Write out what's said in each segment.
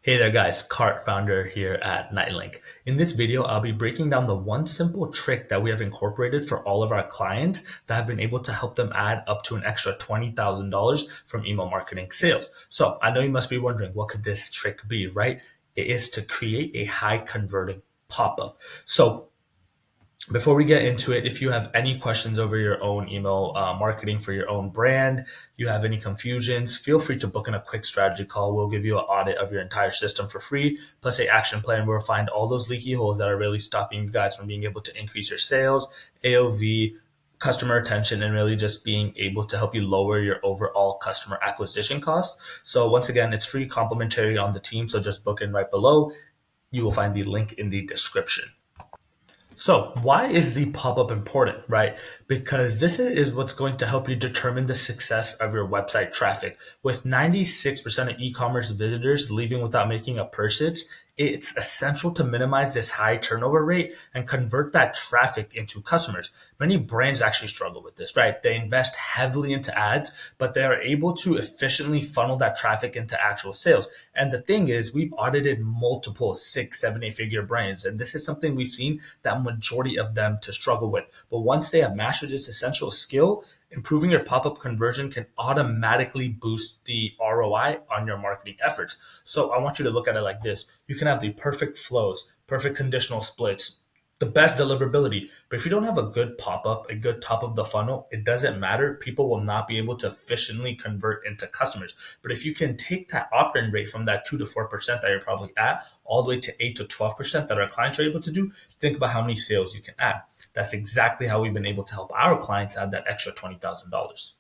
Hey there guys, Cart founder here at Nightlink. In this video, I'll be breaking down the one simple trick that we have incorporated for all of our clients that have been able to help them add up to an extra $20,000 from email marketing sales. So I know you must be wondering, what could this trick be, right? It is to create a high converting pop-up. So before we get into it, if you have any questions over your own email marketing for your own brand, you have any confusions, feel free to book in a quick strategy call. We'll give you an audit of your entire system for free, plus a action plan where we'll find all those leaky holes that are really stopping you guys from being able to increase your sales, AOV, customer retention, and really just being able to help you lower your overall customer acquisition costs. So once again, it's free, complimentary on the team. So just book in right below. You will find the link in the description. So, why is the pop up important, right? Because this is what's going to help you determine the success of your website traffic. With 96% of e commerce visitors leaving without making a purchase, it's essential to minimize this high turnover rate and convert that traffic into customers. Many brands actually struggle with this, right? They invest heavily into ads, but they are able to efficiently funnel that traffic into actual sales. And the thing is, we've audited multiple 6, 7, 8 figure brands, and this is something we've seen that majority of them to struggle with. But once they have mastered this essential skill, improving your pop-up conversion can automatically boost the ROI on your marketing efforts. So I want you to look at it like this. You can have the perfect flows, perfect conditional splits, the best deliverability. But if you don't have a good pop-up, a good top of the funnel, it doesn't matter. People will not be able to efficiently convert into customers. But if you can take that opt-in rate from that 2 to 4% that you're probably at, all the way to 8 to 12% that our clients are able to do, think about how many sales you can add. That's exactly how we've been able to help our clients add that extra $20,000.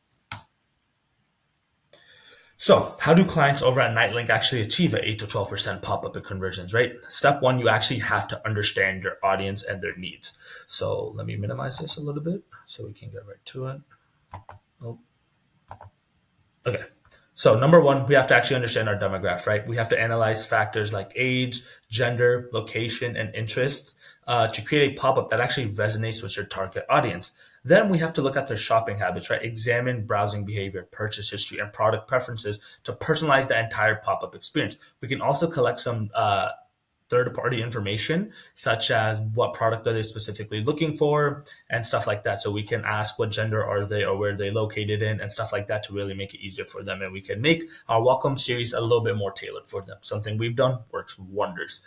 So, how do clients over at Nightlink actually achieve an 8 to 12% pop up in conversions, right? Step one, you actually have to understand your audience and their needs. So, let me minimize this a little bit so we can get right to it. Oh, okay. So, number one, we have to actually understand our demographic, right? We have to analyze factors like age, gender, location, and interest to create a pop up that actually resonates with your target audience. Then we have to look at their shopping habits, right? Examine browsing behavior, purchase history, and product preferences to personalize the entire pop up experience. We can also collect some third party information, such as what product are they specifically looking for and stuff like that. So we can ask what gender are they or where they located in and stuff like that to really make it easier for them. And we can make our welcome series a little bit more tailored for them. Something we've done works wonders.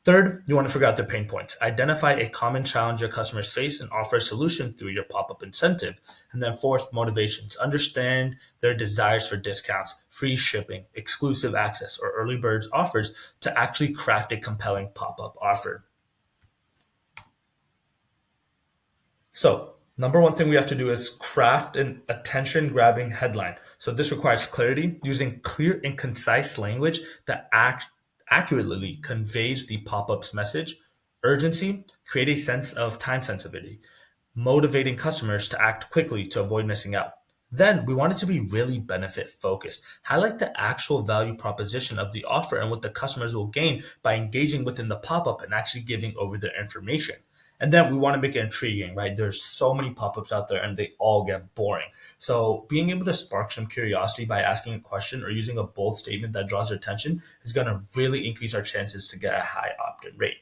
Third, you want to figure out their pain points. Identify a common challenge your customers face and offer a solution through your pop-up incentive. And then fourth, motivations. Understand their desires for discounts, free shipping, exclusive access, or early birds offers to actually craft a compelling pop-up offer. So, number one thing we have to do is craft an attention grabbing headline. So, this requires clarity, using clear and concise language that accurately conveys the pop up's message, urgency, create a sense of time sensitivity, motivating customers to act quickly to avoid missing out. Then we want it to be really benefit focused. Highlight the actual value proposition of the offer and what the customers will gain by engaging within the pop up and actually giving over their information. And then we want to make it intriguing, right? There's so many pop ups out there and they all get boring. So being able to spark some curiosity by asking a question or using a bold statement that draws their attention is going to really increase our chances to get a high opt in rate.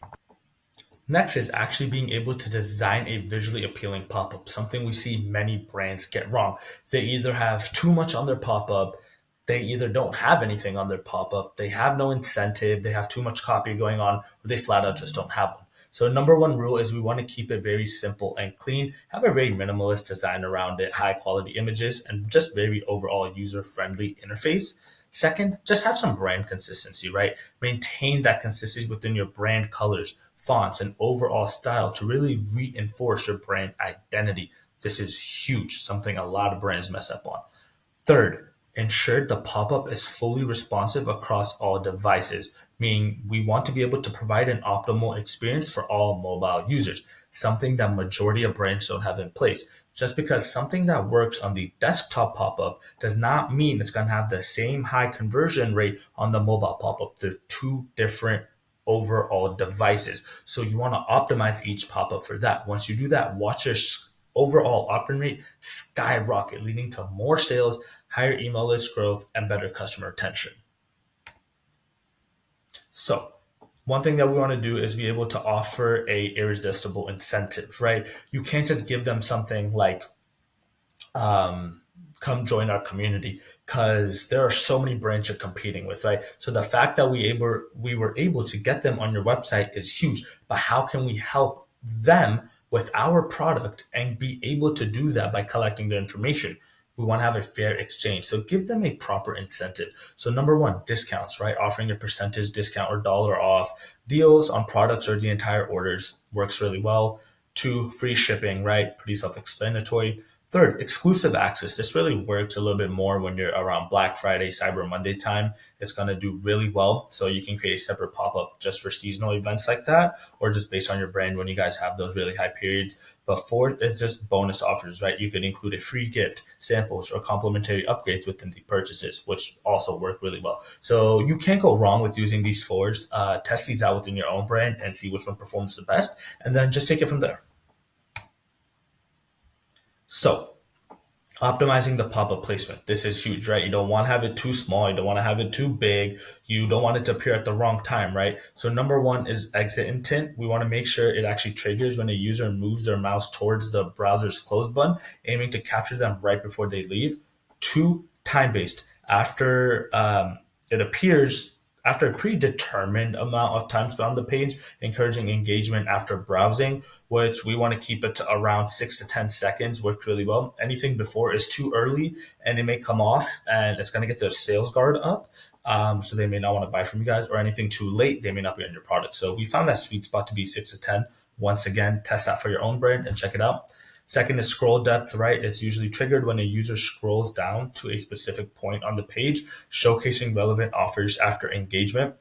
Next is actually being able to design a visually appealing pop up, something we see many brands get wrong. They either have too much on their pop up, they either don't have anything on their pop up, they have no incentive, they have too much copy going on, or they flat out just don't have one. So, number one rule is we want to keep it very simple and clean, have a very minimalist design around it, high quality images, and just very overall user friendly interface. Second, just have some brand consistency, right? Maintain that consistency within your brand colors, fonts, and overall style to really reinforce your brand identity. This is huge, something a lot of brands mess up on. Third, ensure the pop-up is fully responsive across all devices, meaning we want to be able to provide an optimal experience for all mobile users, something that majority of brands don't have in place. Just because something that works on the desktop pop-up does not mean it's going to have the same high conversion rate on the mobile pop-up. They're two different overall devices. So you want to optimize each pop-up for that. Once you do that, watch your overall opt-in rate skyrocket, leading to more sales, higher email list growth, and better customer retention. So one thing that we want to do is be able to offer a irresistible incentive, right? You can't just give them something like um, come join our community because there are so many brands you're competing with, right? So the fact that we were able to get them on your website is huge. But how can we help them with our product and be able to do that by collecting their information? We want to have a fair exchange. So give them a proper incentive. So number one, discounts, right? Offering a percentage discount or dollar off deals on products or the entire orders works really well. Two, free shipping, right? Pretty self-explanatory. Third, exclusive access. This really works a little bit more when you're around Black Friday, Cyber Monday time. It's going to do really well. So you can create a separate pop up just for seasonal events like that, or just based on your brand when you guys have those really high periods. But fourth is just bonus offers, right? You can include a free gift, samples, or complimentary upgrades within the purchases, which also work really well. So you can't go wrong with using these fours. Test these out within your own brand and see which one performs the best, and then just take it from there. So optimizing the pop-up placement. This is huge, right? You don't want to have it too small. You don't want to have it too big. You don't want it to appear at the wrong time, right? So number one is exit intent. We want to make sure it actually triggers when a user moves their mouse towards the browser's close button, aiming to capture them right before they leave. Two, time-based. It appears after a predetermined amount of time spent on the page, encouraging engagement after browsing, which we want to keep it to around 6 to 10 seconds, works really well. Anything before is too early and it may come off and it's going to get their sales guard up. So they may not want to buy from you guys, or anything too late, they may not be on your product. So we found that sweet spot to be 6 to 10. Once again, test that for your own brand and check it out. Second is scroll depth, right? It's usually triggered when a user scrolls down to a specific point on the page, showcasing relevant offers after engagement.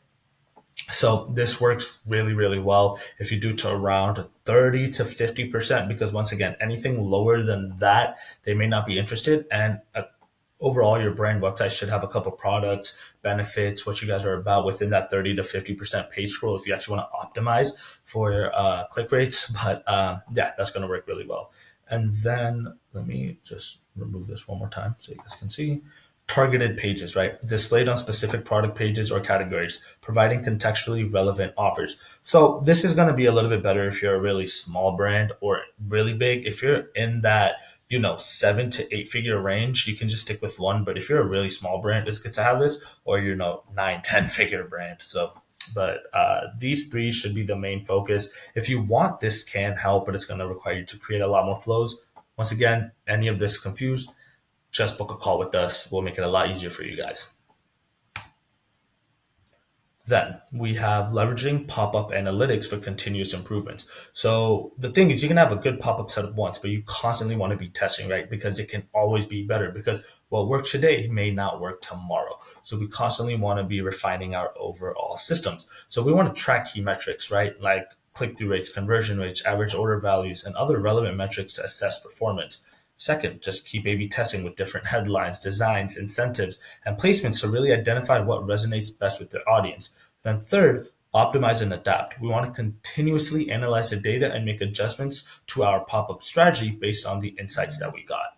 So this works really, really well if you do to around 30 to 50%, because once again, anything lower than that, they may not be interested. And overall, your brand website should have a couple products, benefits, what you guys are about within that 30 to 50% page scroll if you actually want to optimize for your click rates. But yeah, that's going to work really well. And then let me just remove this one more time so you guys can see. Targeted pages, right? Displayed on specific product pages or categories, providing contextually relevant offers. So this is going to be a little bit better if you're a really small brand, or really big. If you're in that, 7 to 8 figure range, you can just stick with one. But if you're a really small brand, it's good to have this, or 9, 10 figure brand. So, but these three should be the main focus. If you want, this can help, but it's going to require you to create a lot more flows. Once again, any of this confused, just book a call with us. We'll make it a lot easier for you guys. Then we have leveraging pop-up analytics for continuous improvements. So the thing is, you can have a good pop-up setup once, but you constantly want to be testing, right? Because it can always be better, because what works today may not work tomorrow. So we constantly want to be refining our overall systems. So we want to track key metrics, right? Like click-through rates, conversion rates, average order values, and other relevant metrics to assess performance. Second, just keep A/B testing with different headlines, designs, incentives, and placements to really identify what resonates best with their audience. Then third, optimize and adapt. We want to continuously analyze the data and make adjustments to our pop-up strategy based on the insights that we got.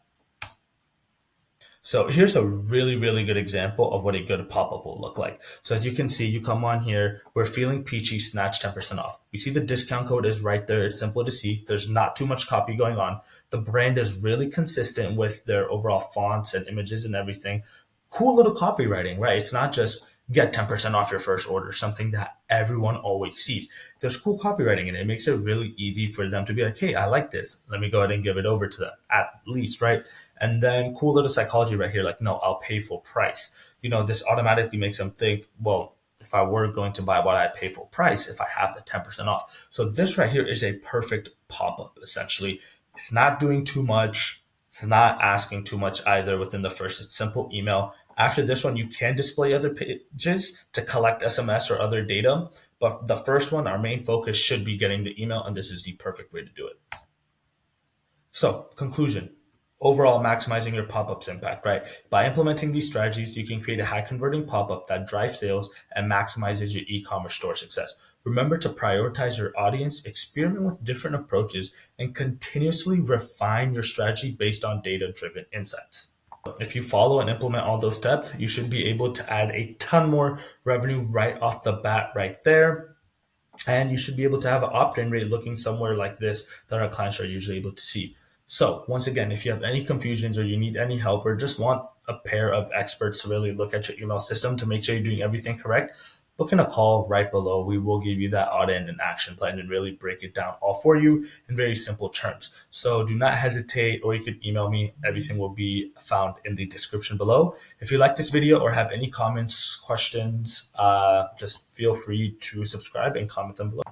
So here's a really, really good example of what a good pop-up will look like. So as you can see, you come on here, we're feeling peachy, snatch 10% off. We see the discount code is right there. It's simple to see. There's not too much copy going on. The brand is really consistent with their overall fonts and images and everything. Cool little copywriting, right? It's not just get 10% off your first order, something that everyone always sees. There's cool copywriting in it. It makes it really easy for them to be like, hey, I like this. Let me go ahead and give it over to them at least, right? And then cool little psychology right here, like, no, I'll pay full price. This automatically makes them think, well, if I were going to buy, why would I pay full price if I have the 10% off? So this right here is a perfect pop-up, essentially. It's not doing too much. It's not asking too much either within the first. It's simple email. After this one, you can display other pages to collect SMS or other data. But the first one, our main focus should be getting the email, and this is the perfect way to do it. So, conclusion. Overall, maximizing your pop-up's impact, right? By implementing these strategies, you can create a high-converting pop-up that drives sales and maximizes your e-commerce store success. Remember to prioritize your audience, experiment with different approaches, and continuously refine your strategy based on data-driven insights. If you follow and implement all those steps, you should be able to add a ton more revenue right off the bat right there. And you should be able to have an opt-in rate looking somewhere like this that our clients are usually able to see. So once again, if you have any confusions or you need any help or just want a pair of experts to really look at your email system to make sure you're doing everything correct, book in a call right below. We will give you that audit and action plan and really break it down all for you in very simple terms. So do not hesitate, or you can email me. Everything will be found in the description below. If you like this video or have any comments, questions, just feel free to subscribe and comment them below.